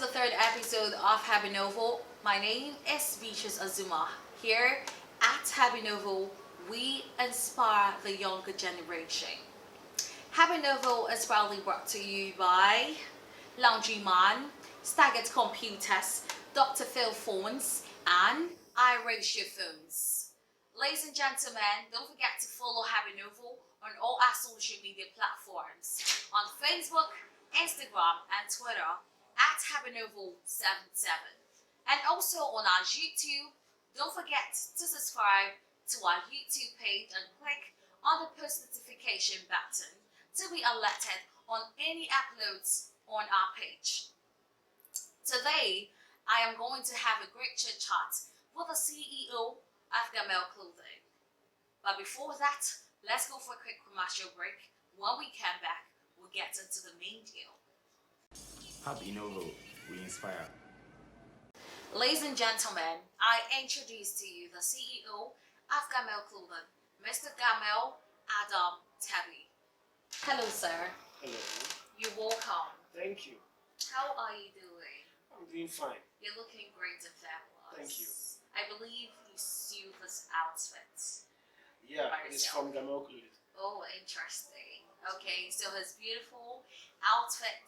third episode of Happy Novel. My name is Beatrice Azuma. Here at Happy Novel, we inspire the younger generation. Happy Novel is proudly brought to you by Laundry Man, Staggered Computers, Dr. Phil Phones, and iRatio Phones. Ladies and gentlemen, don't forget to follow Happy Novel on all our social media platforms on Facebook, Instagram, and Twitter at Happy Novel 77. And also on our YouTube, don't forget to subscribe to our YouTube page and click on the post notification button to be alerted on any uploads on our page. Today, I am going to have a great chit chat with the CEO of Gamel Clodin. But before that, let's go for a quick commercial break. When we come back, we'll get into the main deal. Happy Novel, we inspire. Ladies and gentlemen, I introduce to you the CEO of Gamel Clodin, Mr. Gamel Adam Tabby. Hello, sir. Hello. You're welcome. Thank you. How are you doing? I'm doing fine. You're looking great and fabulous. Thank you. I believe you sew this outfit. Yeah, By it's yourself. from Gamel Clodin. Oh, interesting. Okay, so his beautiful outfit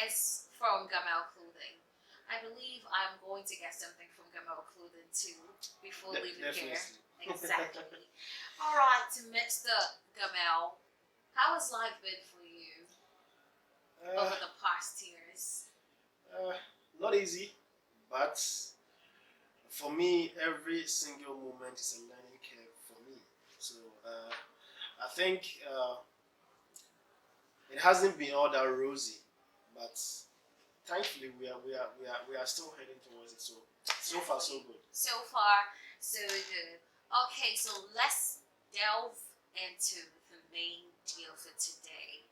is from Gamel Clothing. I believe I'm going to get something from Gamel Clothing too before leaving here. Definitely. Exactly. All right, Mr. Gamel, how has life been for you over the past years? Not easy, but for me, every single moment is a learning curve for me. So I think it hasn't been all that rosy, but thankfully we are still heading towards it. So far so good. So far, so good. Okay, so let's delve into the main deal for today.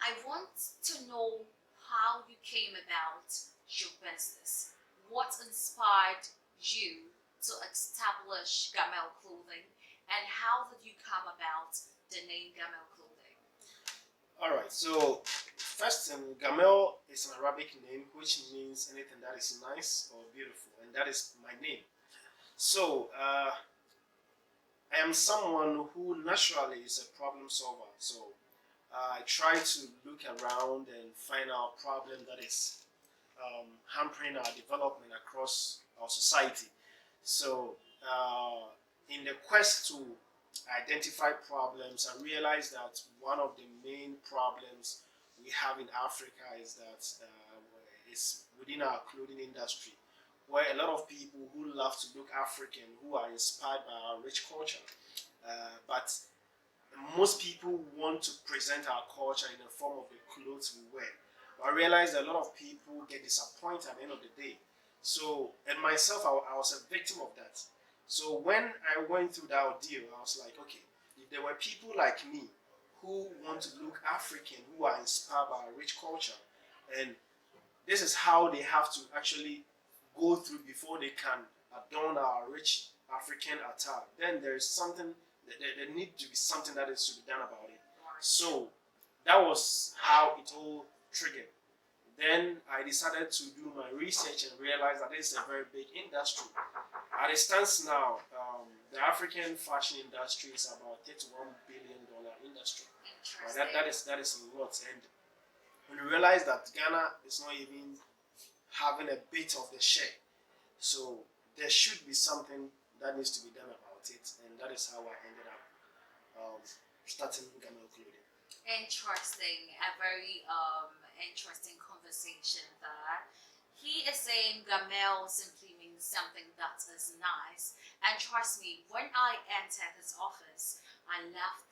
I want to know how you came about your business. What inspired you to establish Gamel Clothing, and how did you come about the name Gamel Clothing? Alright, so first Gamel is an Arabic name which means anything that is nice or beautiful, and that is my name. So I am someone who naturally is a problem solver. So I try to look around and find out a problem that is hampering our development across our society. So in the quest to identify problems, I realized that one of the main problems we have in Africa is that is within our clothing industry, where a lot of people who love to look African, who are inspired by our rich culture, but most people want to present our culture in the form of the clothes we wear. But I realized a lot of people get disappointed at the end of the day. So, and myself, I was a victim of that. So when I went through that ordeal, I was like, okay, if there were people like me who want to look African, who are inspired by our rich culture, and this is how they have to actually go through before they can adorn our rich African attire, then there is something, there need to be something that is to be done about it. So that was how it all triggered. Then I decided to do my research and realize that this is a very big industry. As it stands now, the African fashion industry is about $31 billion industry. Interesting. That is a lot. And when you realize that Ghana is not even having a bit of the share, so there should be something that needs to be done about it, and that is how I ended up starting Gamel Clodin. Interesting. A very interesting conversation there. He is saying Gamel simply means something that is nice. And trust me, when I entered his office, I loved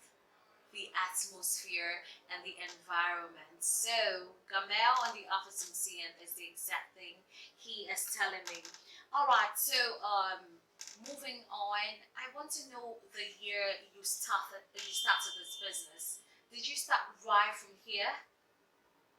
the atmosphere and the environment. So Gamel and the office I'm seeing is the exact thing he is telling me. Alright, so moving on, I want to know the year you started this business. Did you start right from here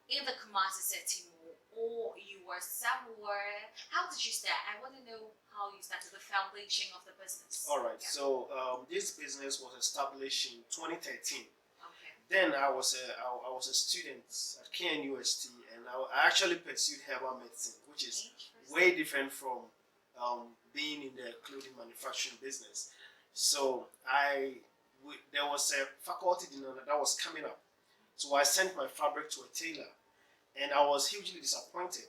in the Kumasi City Mall, or you were somewhere? How did you start? I want to know how you started, the foundation of the business. Alright, Yeah. so this business was established in 2013. Okay. Then I was a student at KNUST, and I actually pursued herbal medicine, which is way different from being in the clothing manufacturing business. So there was a faculty dinner that was coming up. So I sent my fabric to a tailor, and I was hugely disappointed.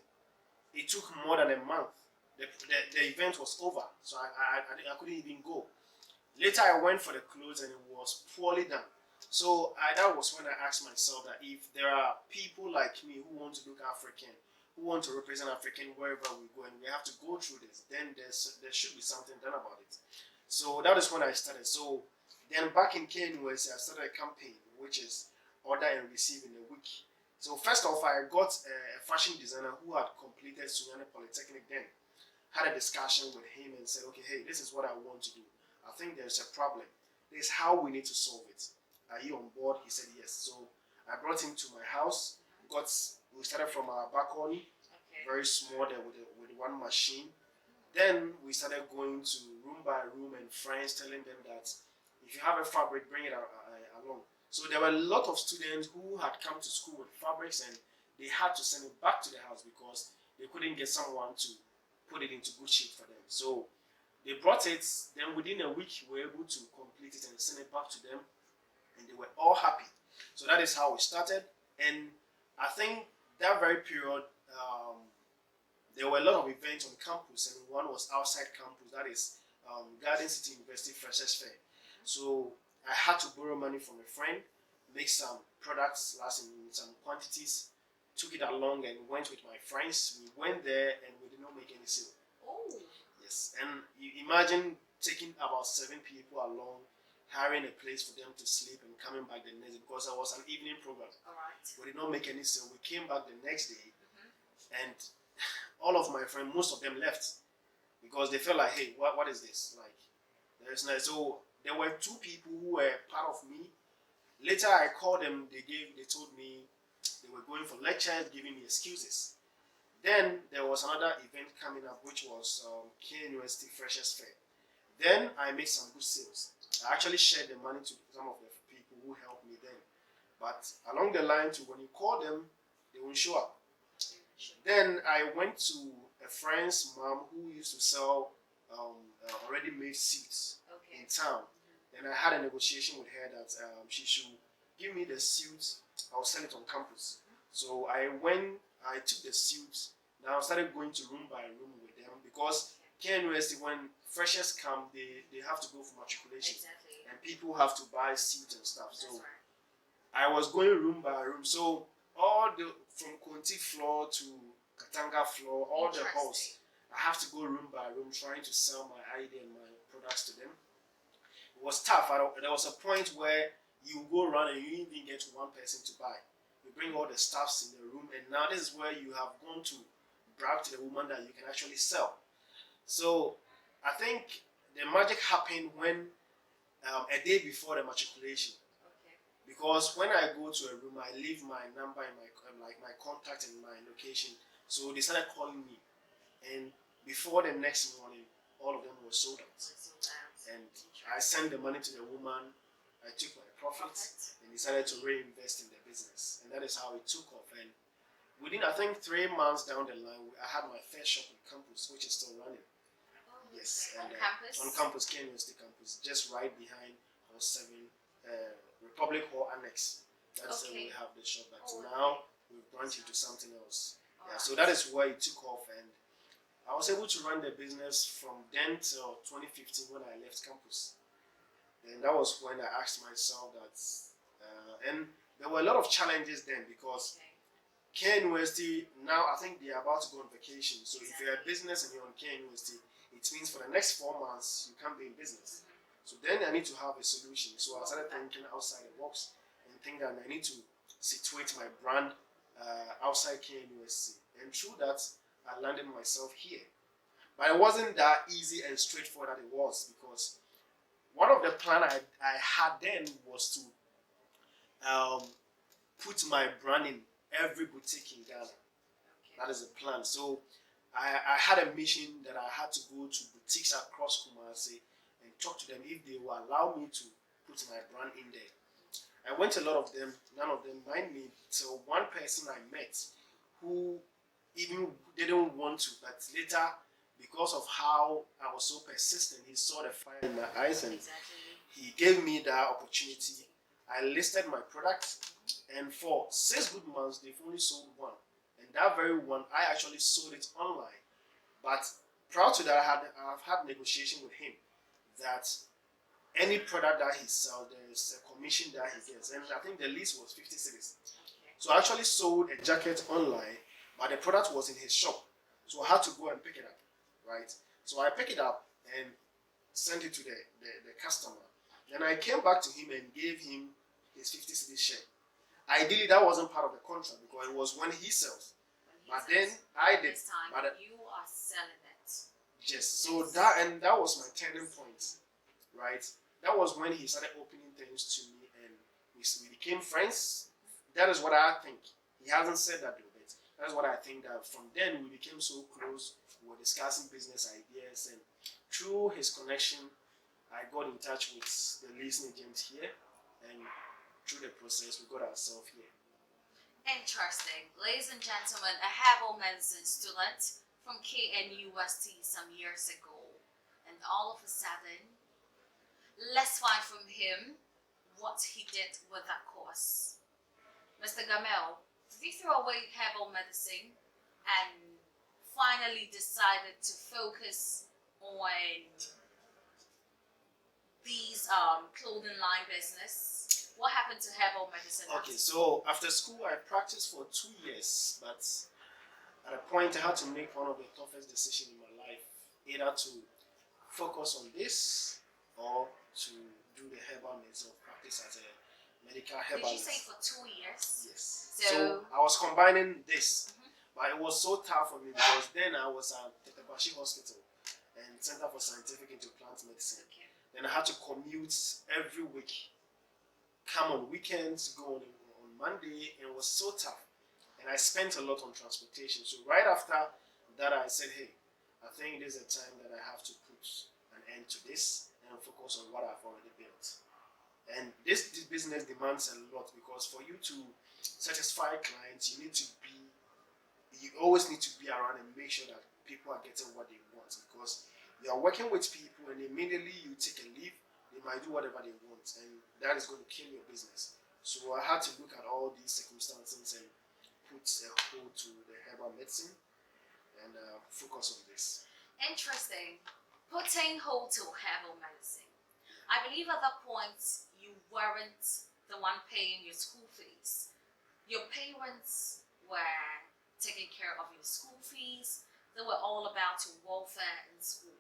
It took more than a month. The event was over, so I couldn't even go. Later, I went for the clothes and it was poorly done. So that was when I asked myself that if there are people like me who want to look African, who want to represent African wherever we go, and we have to go through this, then there should be something done about it. So that is when I started. So then back in KNUS, I started a campaign, which is order and receive in a week. So first off, I got a fashion designer who had completed Sunyani Polytechnic then. Had a discussion with him and said, okay, hey, this is what I want to do. I think there's a problem. This is how we need to solve it. Are you on board? He said yes. So I brought him to my house. We started from our balcony, very small there with one machine. Then we started going to room by room and friends, telling them that if you have a fabric, bring it along. So there were a lot of students who had come to school with fabrics and they had to send it back to the house because they couldn't get someone to put it into good shape for them. So they brought it, then within a week we were able to complete it and send it back to them, and they were all happy. So that is how we started. And I think that very period, there were a lot of events on campus, and one was outside campus, that is Garden City University Freshers Fair. So I had to borrow money from a friend, make some products, last in some quantities, took it along and went with my friends. We went there and we did not make any sale. Oh. Yes, and you imagine taking about 7 people along, hiring a place for them to sleep and coming back the next day because it was an evening program. All right. We did not make any sale. We came back the next day, and all of my friends, most of them left because they felt like, hey, what is this? Like, there's no. So there were 2 people who were part of me. Later, I called them. They told me they were going for lectures, giving me excuses. Then there was another event coming up, which was K University Freshers Fair. Then I made some good sales. I actually shared the money to some of the people who helped me then. But along the line, to when you call them, they won't show up. Then I went to a friend's mom who used to sell already-made suits in town. And I had a negotiation with her that she should give me the suits. I'll sell it on campus. So I took the suits. Now I started going to room by room with them because KNUST, when freshers come, they have to go for matriculation. Exactly. And people have to buy suits and stuff. So That's right. I was going room by room. So from Konti floor to Katanga floor, all the halls, I have to go room by room trying to sell my idea and my products to them. It was tough. There was a point where you go around and you even get one person to buy. You bring all the staffs in the room, and now this is where you have gone to brag to the woman that you can actually sell. So I think the magic happened when a day before the matriculation. Because when I go to a room, I leave my number and my contact and my location. So they started calling me, and before the next morning, all of them were sold out. And I sent the money to the woman. I took my profits and decided to reinvest in the business, and that is how it took off. And within, I think, 3 months down the line, I had my first shop on campus, which is still running. Yes, and on campus, KNUST campus, just right behind Hall 7, Republic Hall Annex. That's where we have the shop. But now we've branched into something else. Yeah, so that is where it took off, and I was able to run the business from then till 2015 when I left campus. And that was when I asked myself that, and there were a lot of challenges then because KNUST, now I think they're about to go on vacation. So if you're a business and you're on KNUST, it means for the next 4 months you can't be in business. So then I need to have a solution. So I started thinking outside the box and think that I need to situate my brand outside KNUST. And through that, I landed myself here. But it wasn't that easy and straightforward that it was, because one of the plan I had then was to put my brand in every boutique in Ghana. That is the plan. So I had a mission that I had to go to boutiques across Kumasi and talk to them if they will allow me to put my brand in there. I went to a lot of them, none of them mind me, till one person I met who even didn't want to, but later, because of how I was so persistent, he saw the fire in my eyes and he gave me that opportunity. I listed my product, and for 6 good months, they've only sold one. And that very one, I actually sold it online. But prior to that, I've had negotiation with him that any product that he sells, there's a commission that he gets. And I think the least was 50 cedis. So I actually sold a jacket online, but the product was in his shop. So I had to go and pick it up, right? So I picked it up and sent it to the customer. Then I came back to him and gave him his 50 cedi share. Ideally, that wasn't part of the contract because it was when he sells. But then I did. This time, you are selling it. Yes. So that was my turning point, right? That was when he started opening things to me, and we became friends. That is what I think. He hasn't said that though, but that's what I think. That from then we became so close. We were discussing business ideas, and through his connection, I got in touch with the leasing agent here, and through the process, we got ourselves here. Interesting. Ladies and gentlemen, a herbal medicine student from KNUST some years ago. And all of a sudden, let's find from him what he did with that course. Mr. Gamel, did you throw away herbal medicine and finally decided to focus on these clothing line business? What happened to herbal medicine? Okay, so after school I practiced for 2 years, but at a point I had to make one of the toughest decisions in my life, either to focus on this or to do the herbal medicine practice as a medical herbalist. Did you say for 2 years? Yes. So I was combining this, but it was so tough for me because then I was at Tetebashi Hospital and Center for Scientific and Plant Medicine. Okay. Then I had to commute every week, come on weekends, go on Monday, and it was so tough. And I spent a lot on transportation. So right after that, I said, hey, I think this is a time that I have to put an end to this and focus on what I've already built. And this business demands a lot because for you to satisfy clients, you always need to be around and make sure that people are getting what they want, because you are working with people and immediately you take a leave, they might do whatever they want, and that is going to kill your business. So I had to look at all these circumstances and put a hold to the herbal medicine and focus on this. Interesting. Putting hold to herbal medicine. I believe at that point you weren't the one paying your school fees. Your parents were taking care of your school fees. They were all about your welfare in school.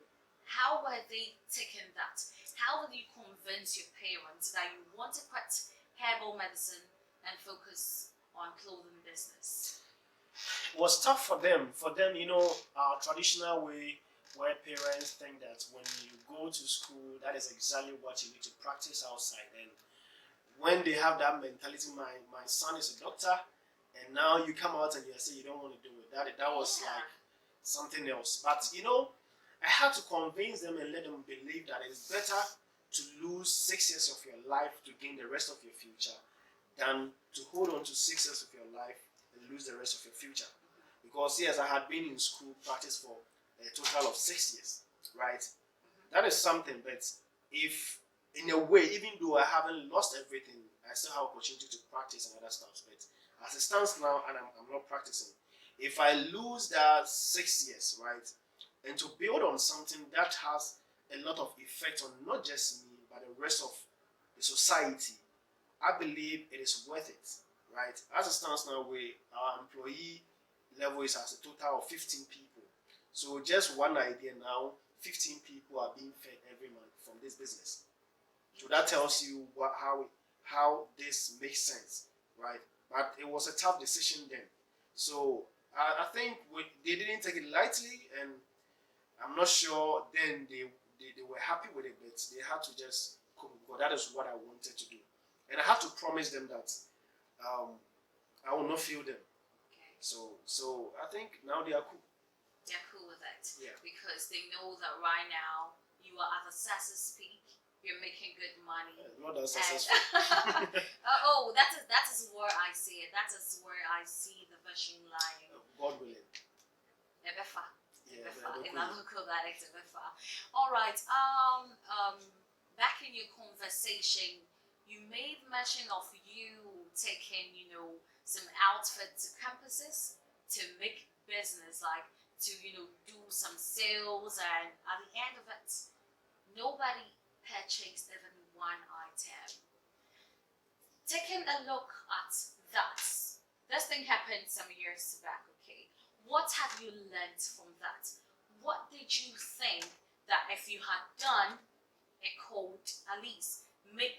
How were they taking that? How did you convince your parents that you want to quit herbal medicine and focus on clothing business? It was tough for them. For them, our traditional way where parents think that when you go to school, that is exactly what you need to practice outside. And when they have that mentality, my son is a doctor, and now you come out and you say you don't want to do it. That was like something else. But I had to convince them and let them believe that it's better to lose 6 years of your life to gain the rest of your future than to hold on to 6 years of your life and lose the rest of your future. Because yes, I had been in school, practice for a total of 6 years, right? That is something, but if in a way, even though I haven't lost everything, I still have opportunity to practice and other stuff. But as it stands now, and I'm not practicing, if I lose that 6 years, right, and to build on something that has a lot of effect on not just me, but the rest of the society, I believe it is worth it, right? As it stands now, our employee level is as a total of 15 people. So just one idea now, 15 people are being fed every month from this business. So that tells you how this makes sense, right? But it was a tough decision then. So I think they didn't take it lightly, and I'm not sure then they were happy with it, but they had to just cope because that is what I wanted to do. And I had to promise them that I will not fail them. Okay. So I think now they are cool. They're cool with it. Yeah. Because they know that right now you are at the success peak. You're making good money. Not that successful. that is where I see it. That is where I see the vision line. God willing. Ebefa. Yeah, In a local dialect, Ebefa. All right. Back in your conversation, you made mention of you taking, some outfit to campuses to make business, like to, do some sales, and at the end of it, nobody purchased even one item. Taking a look at that, this thing happened some years back, okay? What have you learned from that? What did you think that if you had done, it could at least make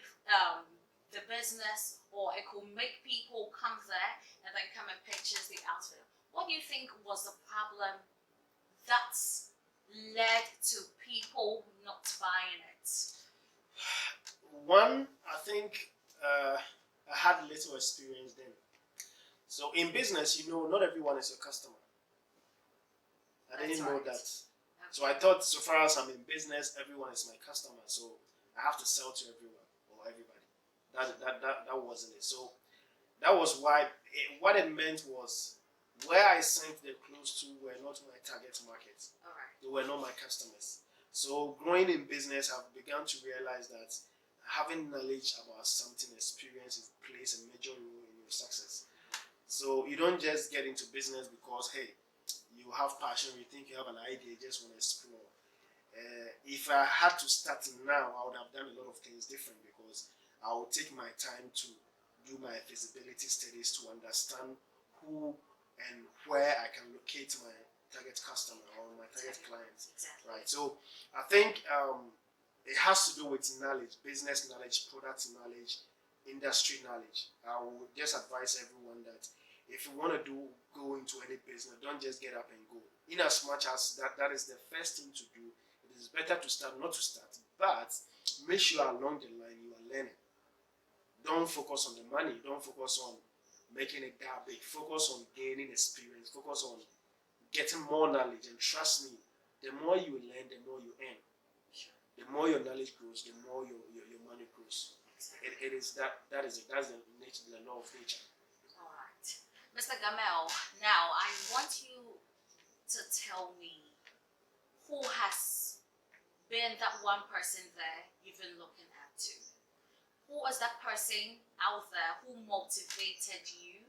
the business, or it could make people come there and then come and purchase the outfit? What do you think was the problem that led to people not buying it? One, I think I had little experience then. So in business, not everyone is your customer. I didn't know that. Okay. So I thought, so far as I'm in business, everyone is my customer. So I have to sell to everyone or everybody. That wasn't it. So that was why. What it meant was, where I sent the clothes to were not my target market. All right. They were not my customers. So growing in business, I've begun to realize that having knowledge about something, experience, plays a major role in your success. So you don't just get into business because, hey, you have passion, you think you have an idea, you just want to explore. If I had to start now, I would have done a lot of things different, because I would take my time to do my feasibility studies to understand who and where I can locate my target customer or my target clients. Exactly. Right. So I think it has to do with knowledge, business knowledge, product knowledge, industry knowledge. I would just advise everyone that if you want to go into any business, don't just get up and go. In as much as that is the first thing to do, it is better to start, not to start, but make sure along the line you are learning. Don't focus on the money. Don't focus on making it that big. Focus on gaining experience. Focus on getting more knowledge. And trust me, the more you learn, the more you earn. Sure. The more your knowledge grows, the more your money grows. Exactly. It is that is it. That's the nature, the law of nature. All right. Mr. Gamel, now I want you to tell me who has been that one person there you've been looking at to. Who was that person out there who motivated you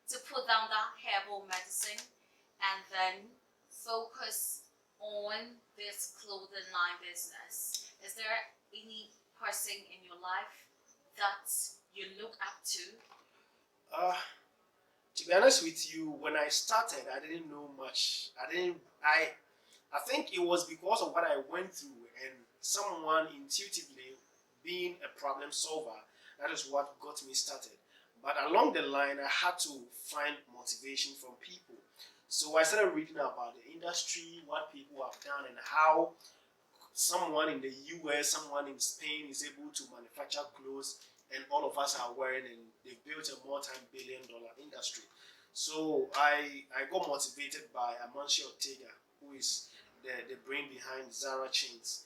to put down that herbal medicine and then focus on this clothing line business? Is there any person in your life that you look up to? To be honest with you, when I started, I didn't know much. I think it was because of what I went through, and someone intuitively being a problem solver. That is what got me started. But along the line, I had to find motivation from people. So I started reading about the industry, what people have done, and how someone in the US, someone in Spain is able to manufacture clothes, and all of us are wearing, and they've built a multi-billion-dollar industry. So I got motivated by Amancio Ortega, who is the brain behind Zara chains,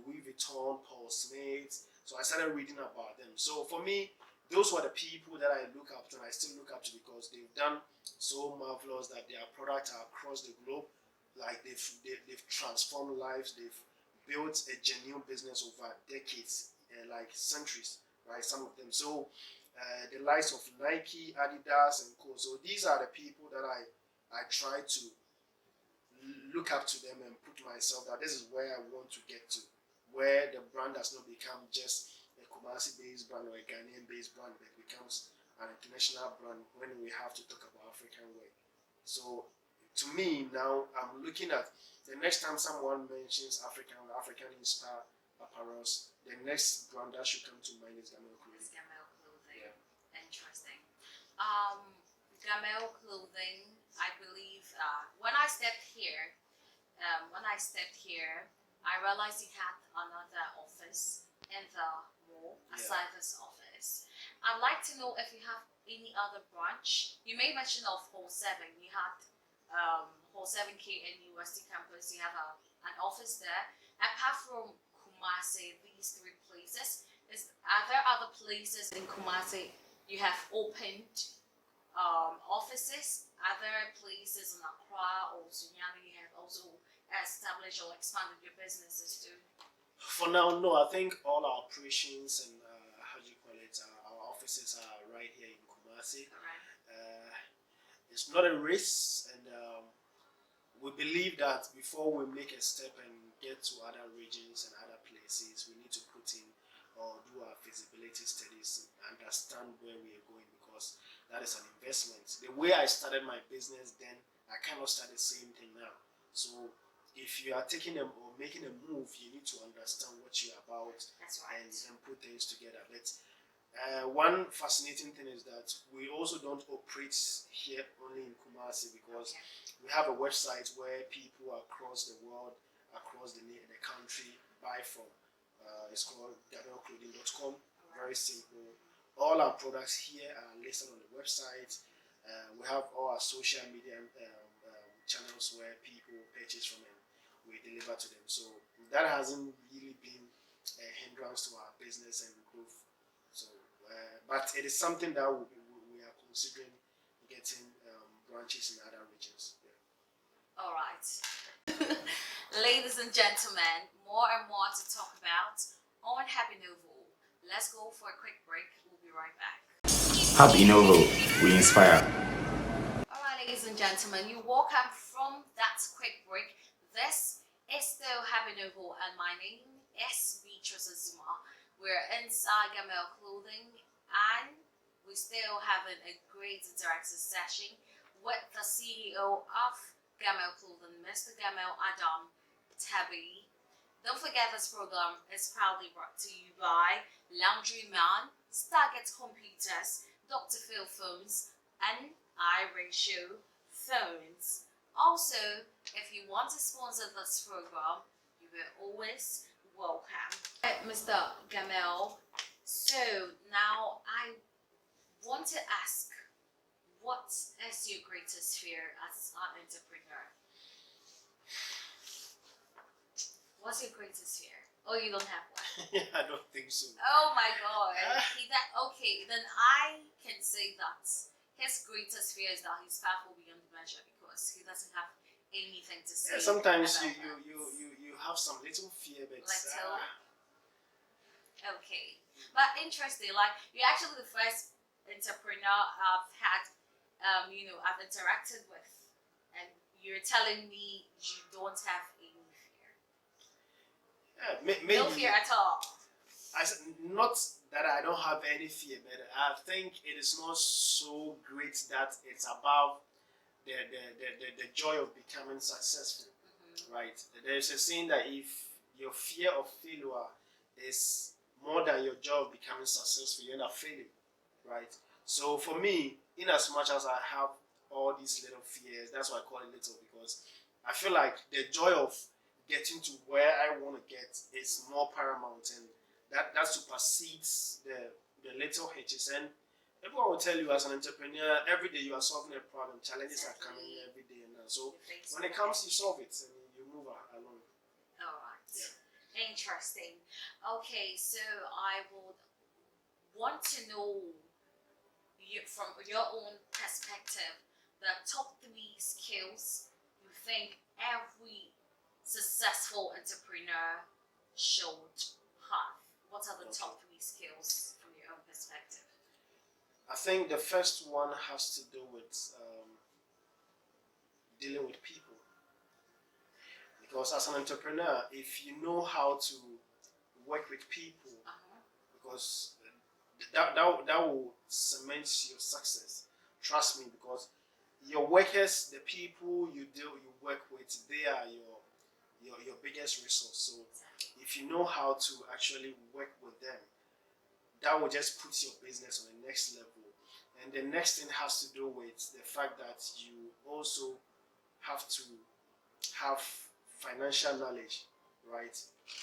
Louis Vuitton, Paul Smith. So I started reading about them. So for me, those were the people that I look up to, and I still look up to, because they've done so marvelous that their products are across the globe. Like they've transformed lives. They've built a genuine business over decades, like centuries, right? Some of them. So the likes of Nike, Adidas, and Co. So these are the people that I try to look up to them and put myself that this is where I want to get to, where the brand does not become just a Kumasi-based brand or a Ghanaian-based brand, but it becomes an international brand when we have to talk about African way. So to me now, I'm looking at the next time someone mentions African inspired apparels, the next brand that should come to mind is Gamel Clodin. It's Gamel Clothing. Yeah. Interesting. Gamel Clothing, I believe, when I stepped here, I realized he had another office in the mall aside this office. I'd like to know if you have any other branch. You made mention of Hall 7. You had Hall 7K in University Campus. You have an office there. Apart from Kumasi, these three places, are there other places in Kumasi you have opened offices, other places in Accra or Sunyani have also established or expanded your businesses too? For now, no. I think all our operations and how do you call it, our offices are right here in Kumasi. Alright. It's not a race, and we believe that before we make a step and get to other regions and other places, we need to put in or do our feasibility studies and understand where we are going, because that is an investment. The way I started my business then, I cannot start the same thing now. So if you are taking or making a move, you need to understand what you're about. That's right. And put things together. But one fascinating thing is that we also don't operate here only in Kumasi, because we have a website where people across the world, across the country buy from. It's called GhanaianClothing.com. Very simple. All our products here are listed on the website. We have all our social media channels where people purchase from, and we deliver to them. So that hasn't really been a hindrance to our business and growth. So, but it is something that we are considering getting branches in other regions. Yeah. All right. Ladies and gentlemen, more and more to talk about on Happy Novel. Let's go for a quick break. We'll be right back. Happy Novel, we inspire. All right, ladies and gentlemen, you're welcome from that quick break. This is still Happy Novel, and my name is Beatrice Azuma. We're inside Gamel Clodin, and we're still having a great interactive session with the CEO of Gamel Clodin, Mr. Gamel Adam Tabi. Don't forget this program is proudly brought to you by Laundryman, Stargate Computers, Dr. Phil Phones, and iRatio Phones. Also, if you want to sponsor this program, you are always welcome. Mr. Gamel, so now I want to ask, what is your greatest fear as an entrepreneur? What's your greatest fear? Oh, you don't have one. I don't think so. Oh my God. Okay, then I can say that his greatest fear is that he's powerful beyond measure, because he doesn't have anything to say. Yeah, sometimes about you have some little fear, but Little? Okay, but interesting. Like, you're actually the first entrepreneur I've had, I've interacted with, and you're telling me you don't have any fear. maybe No fear at all. not that I don't have any fear, but I think it is not so great that it's above the joy of becoming successful. Right? There's a saying that if your fear of failure is more than your joy of becoming successful, you end up failing. Right? So for me, in as much as I have all these little fears, that's why I call it little, because I feel like the joy of getting to where I want to get is more paramount, and that supersedes the little hitches. And everyone will tell you, as an entrepreneur, every day you are solving a problem. Challenges are coming every day, and so when it comes, you solve it and you move along. All right. Yeah. Interesting. Okay, so I would want to know from your own perspective the top 3 skills you think every successful entrepreneur should have. What are the top 3 skills from your own perspective? I think the first one has to do with dealing with people. Because as an entrepreneur, if you know how to work with people, because that will cement your success. Trust me, because your workers, the people you work with, they are your biggest resource. So if you know how to actually work with them, that will just put your business on the next level. And the next thing has to do with the fact that you also have to have financial knowledge, right?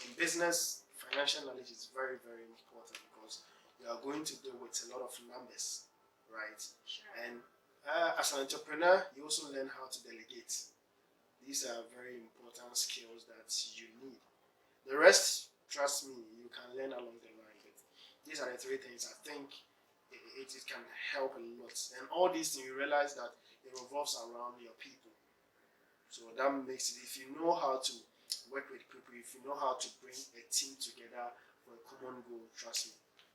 In business, financial knowledge is very, very important, because you are going to deal with a lot of numbers, right? Sure. And as an entrepreneur, you also learn how to delegate. These are very important skills that you need. The rest, trust me, you can learn along the line. But these are the 3 things I think it can help a lot. And all these things, you realize that it revolves around your people. So that makes it, if you know how to work with people, if you know how to bring a team together for a common goal, trust me,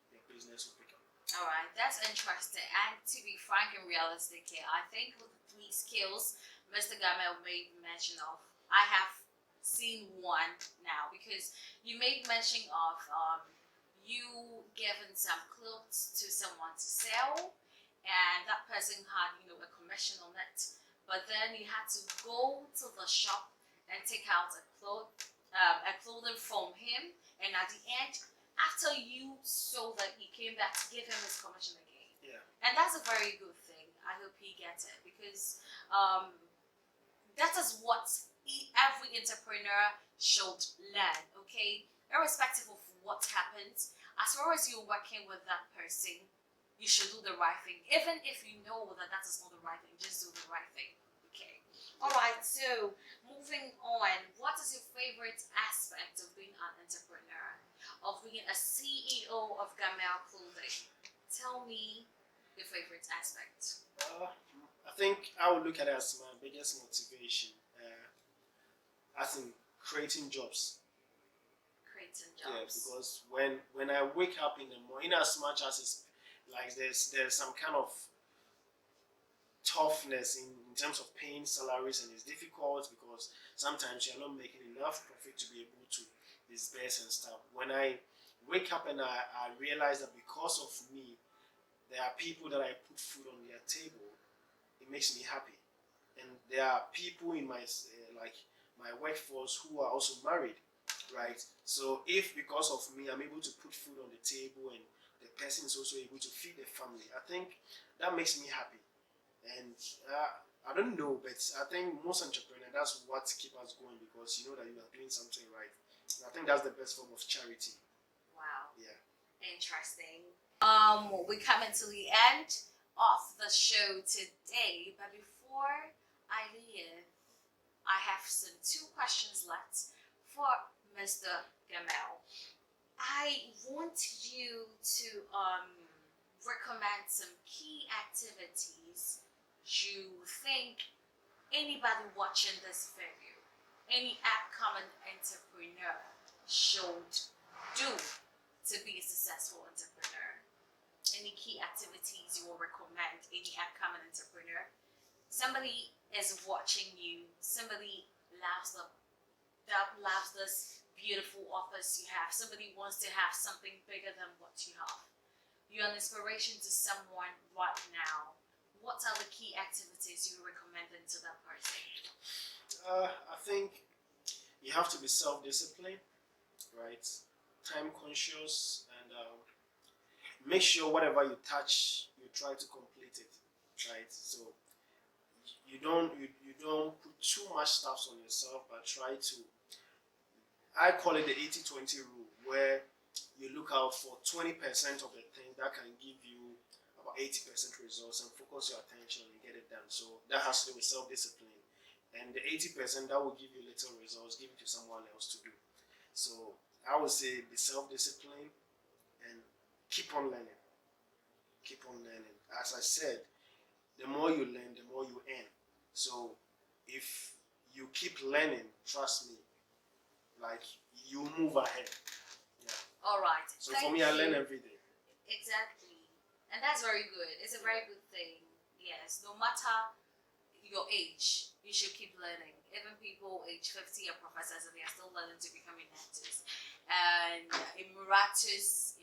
your business will pick up. All right, that's interesting. And to be frank and realistic here, I think with the three skills Mr. Gamel made mention of, I have seen one now because you made mention of you giving some clothes to someone to sell, and that person had a commission on it. But then you had to go to the shop and take out a clothing from him, and at the end, after you sold it, he came back to give him his commission again. Yeah. And that's a very good thing. I hope he gets it because that is what every entrepreneur should learn, okay? Irrespective of what happens, as far as you're working with that person, you should do the right thing. Even if you know that that is not the right thing, just do the right thing, okay? All right, so moving on, what is your favorite aspect of being an entrepreneur, of being a CEO of Gamel Clodin? Tell me your favorite aspect. I think I would look at it as my biggest motivation, as in creating jobs. Creating Yeah, jobs. because when I wake up in the morning, as much as it's like there's some kind of toughness in terms of paying salaries, and it's difficult because sometimes you're not making enough profit to be able to disperse and stuff. When I wake up and I realize that because of me, there are people that I put food on their table, it makes me happy. And there are people in my like my workforce who are also married, right? So if because of me I'm able to put food on the table and the person is also able to feed the family, I think that makes me happy. And I don't know, but I think most entrepreneurs, that's what keep us going, because you know that you are doing something right. And I think that's the best form of charity. Wow. Yeah. Interesting. We coming to the end of the show today, but before I leave, I have some two questions left for Mr. Gamel. I want you to recommend some key activities you think anybody watching this video, any upcoming entrepreneur should do to be a successful entrepreneur. Any key activities you will recommend any upcoming entrepreneur? Somebody is watching you, somebody loves that loves this beautiful office you have, somebody wants to have something bigger than what you have. You're an inspiration to someone right now. What are the key activities you recommend to that person? I think you have to be self-disciplined, right? Time conscious, and make sure whatever you touch, you try to complete it, right? So you don't put too much stuff on yourself, but try to. I call it the 80-20 rule, where you look out for 20% of the things that can give you about 80% results, and focus your attention and get it done. So that has to do with self-discipline. And the 80% that will give you little results, give it to someone else to do. So I would say be self-disciplined and keep on learning. Keep on learning. As I said, the more you learn, the more you earn. So if you keep learning, trust me, like you move ahead. Yeah. All right. So for me, I learn every day. Exactly. And that's very good. It's a very good thing. Yes. No matter your age, you should keep learning. Even people age 50 are professors and they are still learning to become inventors. And emeritus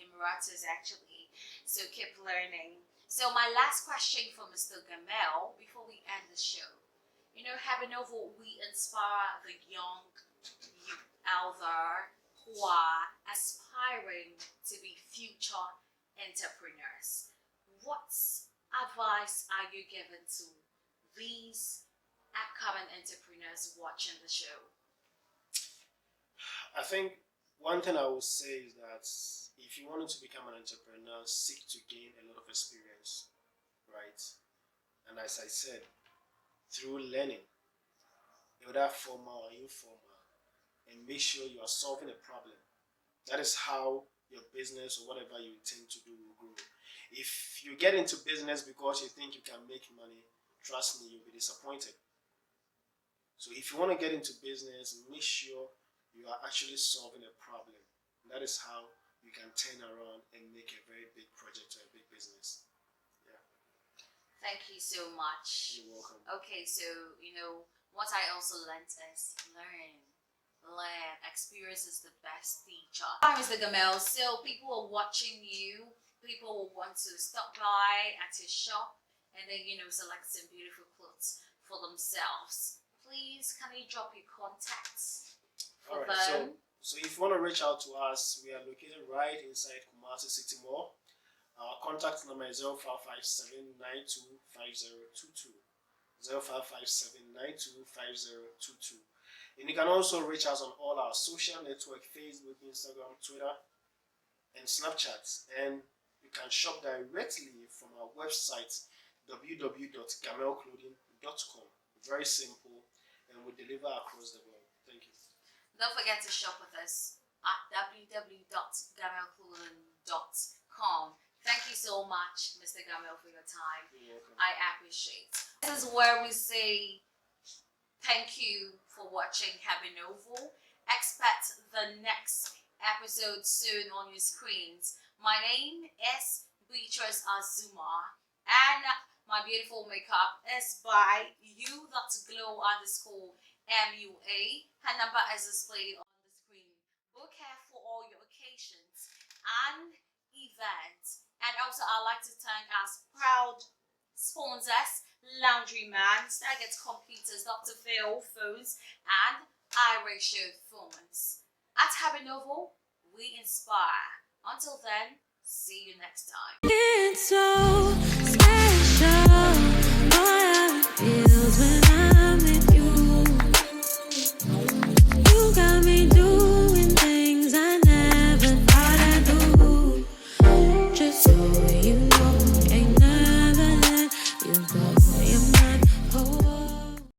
actually. So keep learning. So my last question for Mr. Gamel before we end the show. Habinovo, we inspire the young youth out there who are aspiring to be future entrepreneurs. What advice are you giving to these upcoming entrepreneurs watching the show? I think one thing I would say is that if you wanted to become an entrepreneur, seek to gain a lot of experience, right? And as I said, through learning, whether formal or informal, and make sure you are solving a problem. That is how your business or whatever you intend to do will grow. If you get into business because you think you can make money, trust me, you'll be disappointed. So if you want to get into business, make sure you are actually solving a problem. That is how you can turn around and make a very big project or a big business. Yeah. Thank you so much. You're welcome. Okay, so what I also learned is learn. Experience is the best teacher. Hi, Mr. Gamel. So people are watching you. People will want to stop by at your shop and then select some beautiful clothes for themselves. Please, can you drop your contacts for Alright, them? so if you want to reach out to us, we are located right inside Kumasi City Mall. Our contact number is 0557 925022. 0557 925022. And you can also reach us on all our social network, Facebook, Instagram, Twitter, and Snapchat. And you can shop directly from our website, www.gamelclodin.com. Very simple, and we deliver across the world. Thank you. Don't forget to shop with us at www.gamelclodin.com. Thank you so much, Mr. Gamel, for your time. You're welcome. I appreciate. This is where we say thank you for watching Happy Novel. Expect the next episode soon on your screens. My name is Beatrice Azuma, and my beautiful makeup is by you.glow_MUA. Her number is displayed on the screen. Book her for all your occasions and events. And also, I'd like to thank our proud sponsors, Laundryman, Stargate Computers, Dr. Phil Phones, and iRatio Phones. At Happy Novel, we inspire. Until then, see you next time. It's so